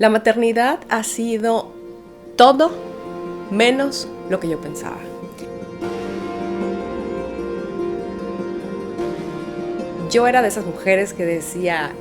La maternidad ha sido todo menos lo que yo pensaba. Yo era de esas mujeres que decía,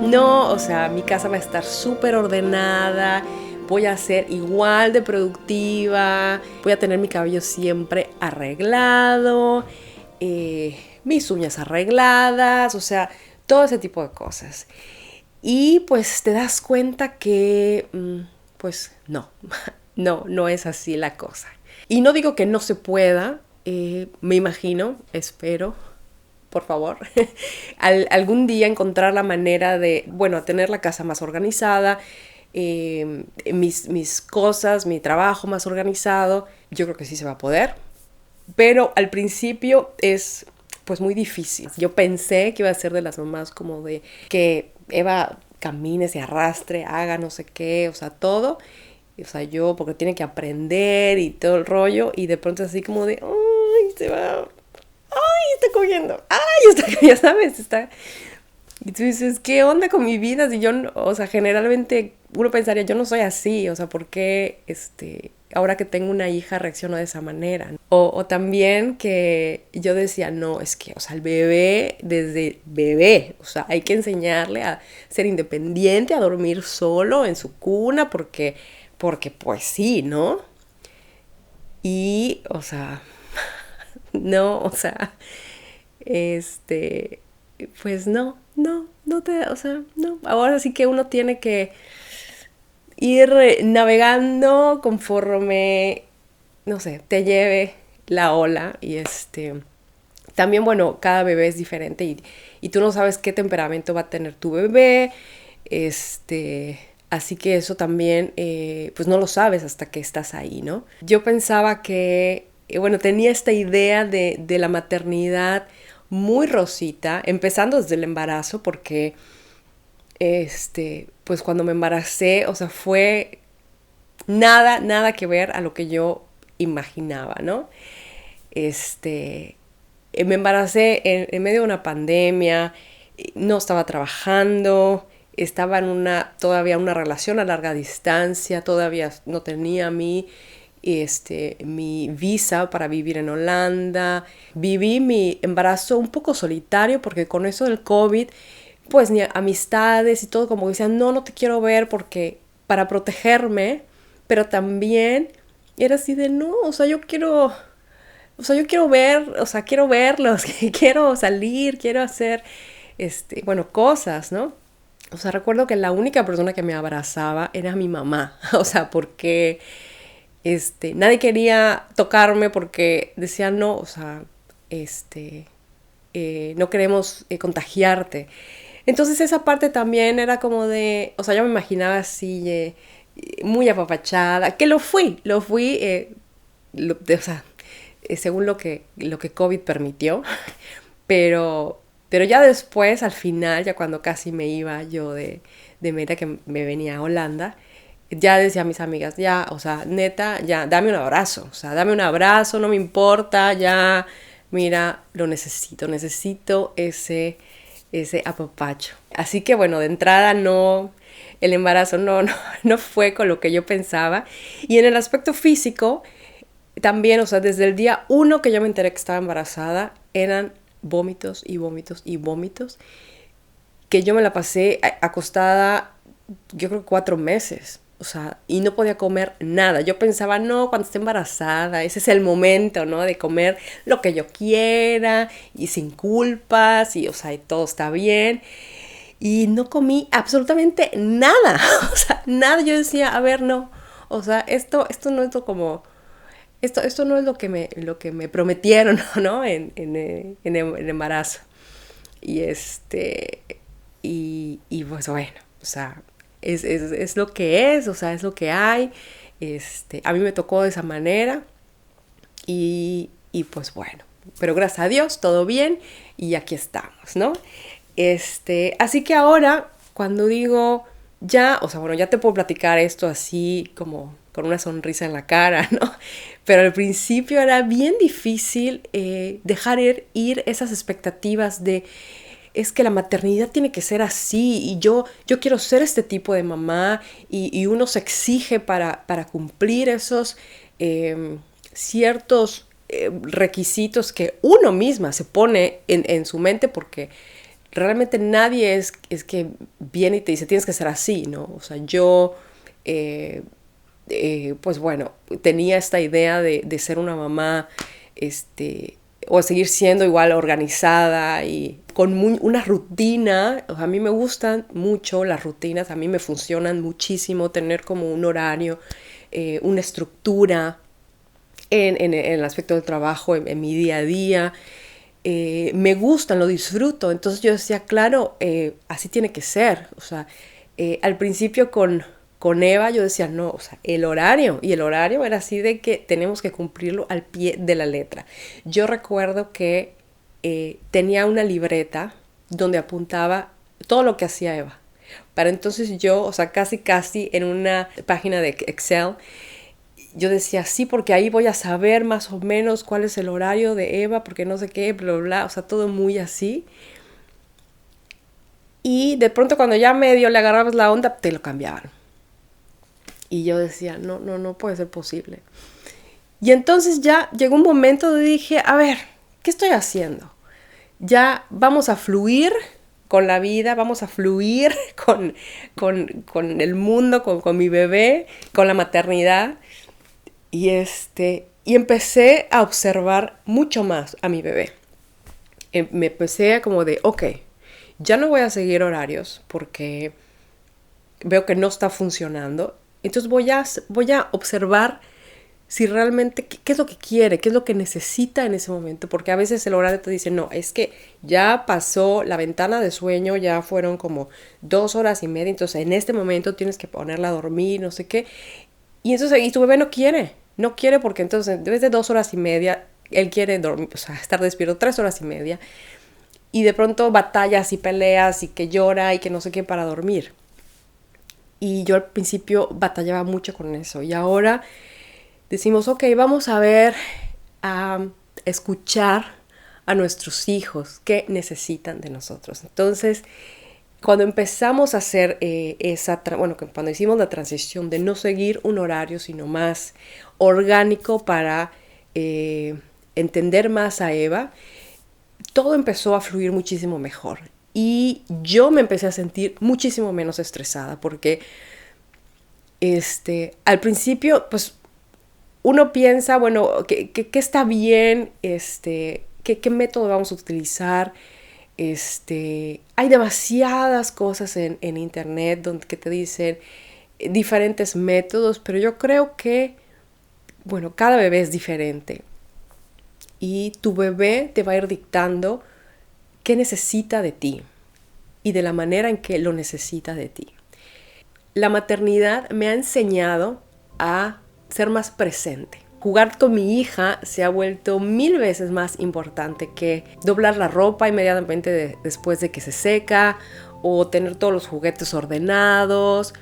no, o sea, mi casa va a estar súper ordenada, voy a ser igual de productiva, voy a tener mi cabello siempre arreglado, mis uñas arregladas, o sea, todo ese tipo de cosas. Y pues te das cuenta que, pues no, no es así la cosa. Y no digo que no se pueda, me imagino, espero, por favor, algún día encontrar la manera de, bueno, tener la casa más organizada, mis cosas, mi trabajo más organizado. Yo creo que sí se va a poder, pero al principio es pues muy difícil. Yo pensé que iba a ser de las mamás como de que Eva camine, se arrastre, haga no sé qué, o sea, todo. O sea, yo, porque tiene que aprender y todo el rollo, y de pronto así como de, ay, se va, ay, está cogiendo, ay, está, ya sabes, está. Y tú dices, ¿qué onda con mi vida? Si yo, o sea, generalmente uno pensaría, yo no soy así, o sea, ¿por qué, ahora que tengo una hija reacciono de esa manera? O también que yo decía, no, es que, o sea, el bebé, desde bebé, o sea, hay que enseñarle a ser independiente, a dormir solo en su cuna, porque pues sí, ¿no? Y, o sea, no, o sea, este, pues no te, o sea, no. Ahora sí que uno tiene que ir navegando conforme, no sé, te lleve la ola y también, bueno, cada bebé es diferente y tú no sabes qué temperamento va a tener tu bebé, así que eso también, pues no lo sabes hasta que estás ahí, ¿no? Yo pensaba que, bueno, tenía esta idea de la maternidad muy rosita, empezando desde el embarazo, porque, pues cuando me embaracé, o sea, fue nada que ver a lo que yo imaginaba, ¿no? Me embaracé en medio de una pandemia, no estaba trabajando, estaba en todavía una relación a larga distancia, todavía no tenía mi visa para vivir en Holanda. Viví mi embarazo un poco solitario porque con eso del COVID, pues ni amistades y todo como que decían, no te quiero ver porque para protegerme, pero también era así de, no, yo quiero ver, o sea, quiero verlos, quiero salir, quiero hacer, bueno, cosas, ¿no? O sea, recuerdo que la única persona que me abrazaba era mi mamá, o sea, porque, nadie quería tocarme porque decían, no, o sea, no queremos contagiarte. Entonces esa parte también era como de, o sea, yo me imaginaba así, muy apapachada, que lo fui, o sea, según lo que COVID permitió, pero ya después, al final, ya cuando casi me iba yo de Mérida, que me venía a Holanda, ya decía a mis amigas, ya, o sea, neta, ya, dame un abrazo, o sea, dame un abrazo, no me importa, ya, mira, lo necesito ese apapacho. Así que bueno, de entrada el embarazo no fue con lo que yo pensaba. Y en el aspecto físico, también, o sea, desde el día 1 que yo me enteré que estaba embarazada, eran vómitos y vómitos y vómitos, que yo me la pasé acostada, yo creo que 4 meses. O sea, y no podía comer nada. Yo pensaba, no, cuando esté embarazada, ese es el momento, ¿no? De comer lo que yo quiera y sin culpas y, o sea, y todo está bien. Y no comí absolutamente nada. O sea, nada. Yo decía, a ver, no. O sea, esto no es lo como... Esto no es lo que me prometieron, ¿no? En el embarazo. Y y pues bueno, o sea, es lo que es, o sea, es lo que hay. A mí me tocó de esa manera y pues bueno, pero gracias a Dios, todo bien y aquí estamos, ¿no? Así que ahora, cuando digo ya, o sea, bueno, ya te puedo platicar esto así como con una sonrisa en la cara, ¿no? Pero al principio era bien difícil dejar ir esas expectativas de es que la maternidad tiene que ser así y yo quiero ser este tipo de mamá y uno se exige para cumplir esos ciertos requisitos que uno misma se pone en su mente, porque realmente nadie es que viene y te dice tienes que ser así, ¿no? O sea, yo pues bueno, tenía esta idea de ser una mamá o seguir siendo igual organizada y con una rutina. O sea, a mí me gustan mucho las rutinas, a mí me funcionan muchísimo tener como un horario, una estructura en el aspecto del trabajo, en mi día a día. Me gustan, lo disfruto. Entonces yo decía, claro, así tiene que ser. O sea, al principio con Eva yo decía, no, o sea, el horario. Y el horario era así de que tenemos que cumplirlo al pie de la letra. Yo recuerdo que tenía una libreta donde apuntaba todo lo que hacía Eva. Para entonces yo, o sea, casi en una página de Excel, yo decía, sí, porque ahí voy a saber más o menos cuál es el horario de Eva, porque no sé qué, bla, bla, bla, o sea, todo muy así. Y de pronto cuando ya medio le agarrabas la onda, te lo cambiaban. Y yo decía, no puede ser posible. Y entonces ya llegó un momento donde dije, a ver, ¿qué estoy haciendo? Ya vamos a fluir con la vida, vamos a fluir con el mundo, con mi bebé, con la maternidad. Y empecé a observar mucho más a mi bebé. Me empecé como de, ok, ya no voy a seguir horarios porque veo que no está funcionando. Entonces voy a observar si realmente qué es lo que quiere, qué es lo que necesita en ese momento. Porque a veces el horario te dice, no, es que ya pasó la ventana de sueño, ya fueron como 2 horas y media. Entonces en este momento tienes que ponerla a dormir, no sé qué. Y entonces y tu bebé no quiere porque entonces en vez de 2 horas y media, él quiere dormir, o sea, estar despierto 3 horas y media. Y de pronto batallas y peleas y que llora y que no sé qué para dormir. Y yo al principio batallaba mucho con eso. Y ahora decimos, ok, vamos a ver, a escuchar a nuestros hijos, qué necesitan de nosotros. Entonces, cuando empezamos a hacer cuando hicimos la transición de no seguir un horario, sino más orgánico para entender más a Eva, todo empezó a fluir muchísimo mejor. Y yo me empecé a sentir muchísimo menos estresada porque al principio, pues, uno piensa, bueno, ¿qué está bien? ¿Qué método vamos a utilizar? Hay demasiadas cosas en internet que te dicen diferentes métodos, pero yo creo que, bueno, cada bebé es diferente. Y tu bebé te va a ir dictando qué necesita de ti y de la manera en que lo necesita de ti. La maternidad me ha enseñado a ser más presente. Jugar con mi hija se ha vuelto 1000 veces más importante que doblar la ropa inmediatamente después de que se seca o tener todos los juguetes ordenados.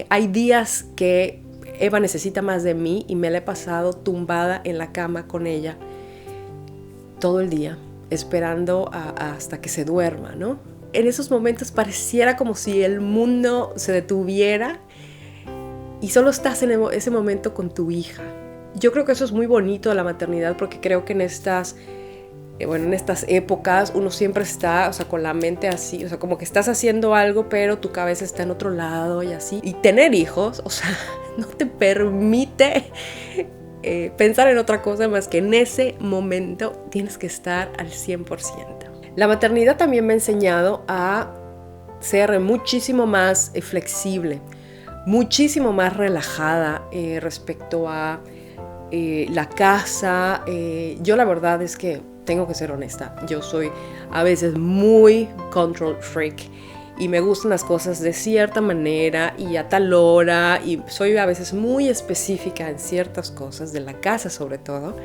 Hay días que Eva necesita más de mí y me la he pasado tumbada en la cama con ella todo el día, esperando hasta que se duerma, ¿no? En esos momentos pareciera como si el mundo se detuviera y solo estás en ese momento con tu hija. Yo creo que eso es muy bonito de la maternidad porque creo que en estas épocas uno siempre está, o sea, con la mente así, o sea, como que estás haciendo algo pero tu cabeza está en otro lado y así. Y tener hijos, o sea, no te permite pensar en otra cosa más que en ese momento tienes que estar al 100%. La maternidad también me ha enseñado a ser muchísimo más flexible, muchísimo más relajada respecto a la casa. Yo la verdad es que tengo que ser honesta, yo soy a veces muy control freak y me gustan las cosas de cierta manera y a tal hora, y soy a veces muy específica en ciertas cosas de la casa sobre todo.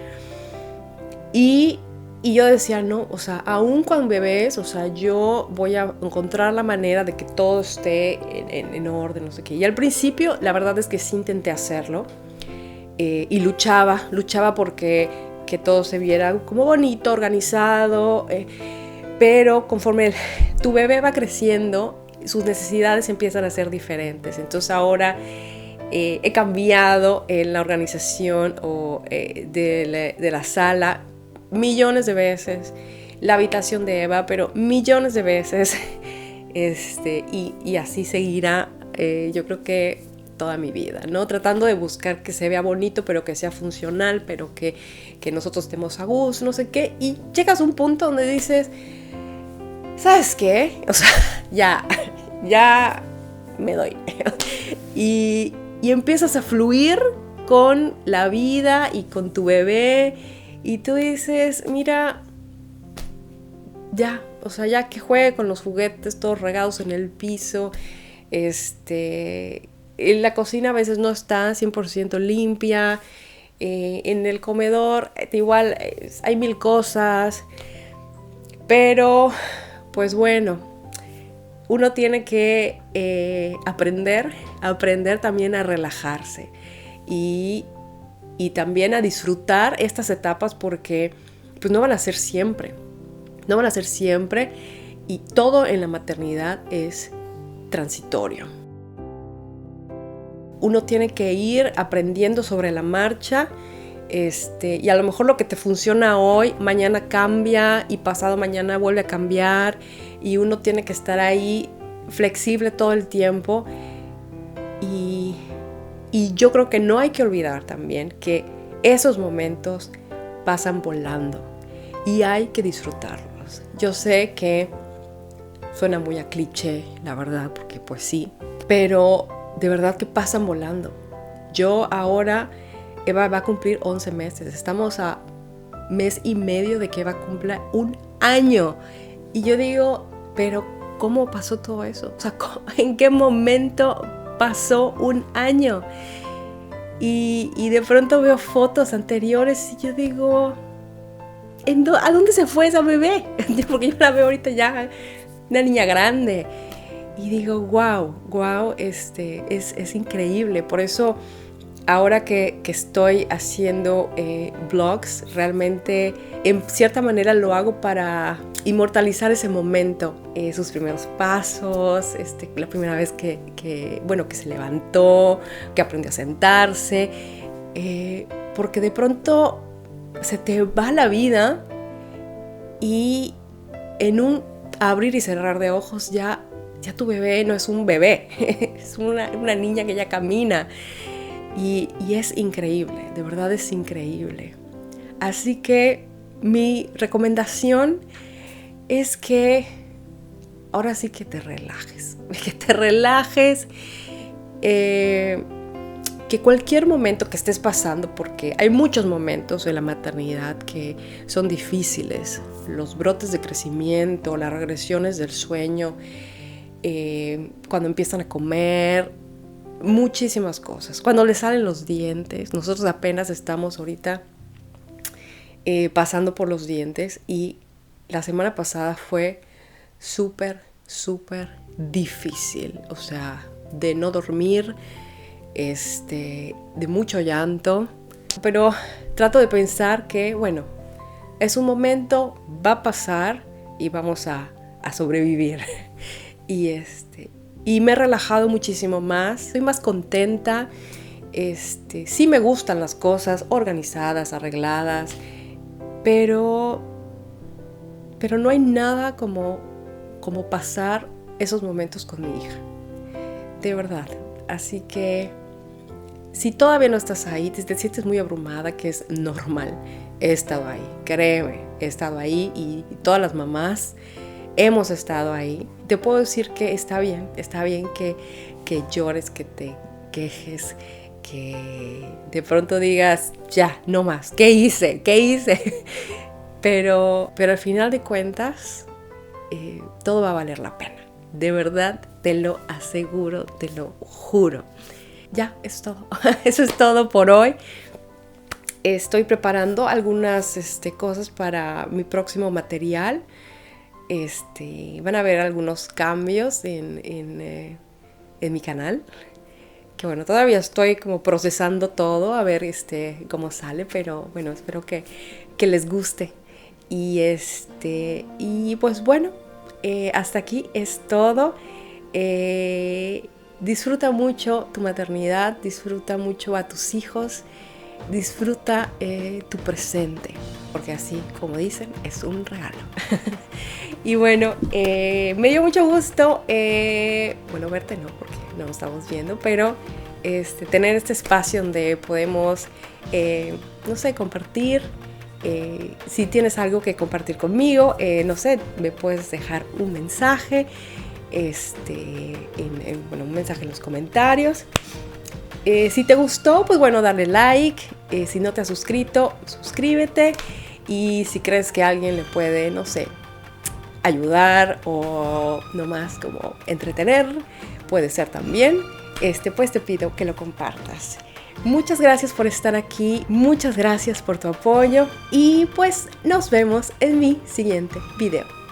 Y yo decía, no, o sea, aún con bebés, o sea, yo voy a encontrar la manera de que todo esté en orden, no sé qué. Y al principio, la verdad es que sí intenté hacerlo y luchaba porque que todo se viera como bonito, organizado, pero conforme tu bebé va creciendo, sus necesidades empiezan a ser diferentes. Entonces ahora he cambiado en la organización de la sala millones de veces, la habitación de Eva, pero millones de veces, y así seguirá, yo creo que toda mi vida, ¿no? Tratando de buscar que se vea bonito, pero que sea funcional, pero que nosotros estemos a gusto, no sé qué, y llegas a un punto donde dices, ¿sabes qué? O sea, ya me doy. y empiezas a fluir con la vida y con tu bebé, y tú dices, mira, ya, o sea, ya que juegue con los juguetes todos regados en el piso, en la cocina a veces no está 100% limpia, en el comedor igual hay mil cosas, pero pues bueno, uno tiene que aprender también a relajarse y también a disfrutar estas etapas, porque pues no van a ser siempre, y todo en la maternidad es transitorio. Uno tiene que ir aprendiendo sobre la marcha, y a lo mejor lo que te funciona hoy, mañana cambia y pasado mañana vuelve a cambiar, y uno tiene que estar ahí flexible todo el tiempo. Y yo creo que no hay que olvidar también que esos momentos pasan volando y hay que disfrutarlos. Yo sé que suena muy a cliché, la verdad, porque pues sí, pero de verdad que pasan volando. Yo ahora, Eva va a cumplir 11 meses, estamos a mes y medio de que Eva cumpla 1 año. Y yo digo, pero ¿cómo pasó todo eso? O sea, ¿en qué momento pasó 1 año? Y de pronto veo fotos anteriores y yo digo, ¿a dónde se fue esa bebé? Porque yo la veo ahorita ya una niña grande. Y digo, wow, es increíble. Por eso ahora que estoy haciendo vlogs, realmente en cierta manera lo hago para inmortalizar ese momento, sus primeros pasos, la primera vez que se levantó, que aprendió a sentarse, porque de pronto se te va la vida y en un abrir y cerrar de ojos ya tu bebé no es un bebé, es una niña que ya camina. Y es increíble, de verdad es increíble. Así que mi recomendación es que ahora sí que te relajes, que cualquier momento que estés pasando, porque hay muchos momentos en la maternidad que son difíciles, los brotes de crecimiento, las regresiones del sueño, cuando empiezan a comer, muchísimas cosas. Cuando le salen los dientes, nosotros apenas estamos ahorita pasando por los dientes, y la semana pasada fue súper difícil, o sea, de no dormir, de mucho llanto, pero trato de pensar que, bueno, es un momento, va a pasar y vamos a sobrevivir. Y me he relajado muchísimo más, estoy más contenta, sí me gustan las cosas organizadas, arregladas, pero no hay nada como pasar esos momentos con mi hija, de verdad. Así que si todavía no estás ahí, te sientes muy abrumada, que es normal, he estado ahí, créeme, he estado ahí, y todas las mamás hemos estado ahí. Te puedo decir que está bien que llores, que te quejes, que de pronto digas, ya, no más, ¿qué hice? Pero al final de cuentas, todo va a valer la pena. De verdad, te lo aseguro, te lo juro. Ya, eso es todo. Eso es todo por hoy. Estoy preparando algunas cosas para mi próximo material. Van a haber algunos cambios en mi canal, que bueno, todavía estoy como procesando todo, a ver cómo sale, pero bueno, espero que les guste. Y pues bueno, hasta aquí es todo. Disfruta mucho tu maternidad, disfruta mucho a tus hijos, disfruta tu presente, porque así como dicen, es un regalo. Y bueno, me dio mucho gusto, bueno, verte no, porque no nos estamos viendo, pero tener este espacio donde podemos, no sé, compartir. Si tienes algo que compartir conmigo, no sé, me puedes dejar un mensaje, bueno, un mensaje en los comentarios. Si te gustó, pues bueno, dale like. Si no te has suscrito, suscríbete. Y si crees que a alguien le puede, no sé, ayudar o nomás como entretener, puede ser también, pues te pido que lo compartas. Muchas gracias por estar aquí, muchas gracias por tu apoyo y pues nos vemos en mi siguiente video.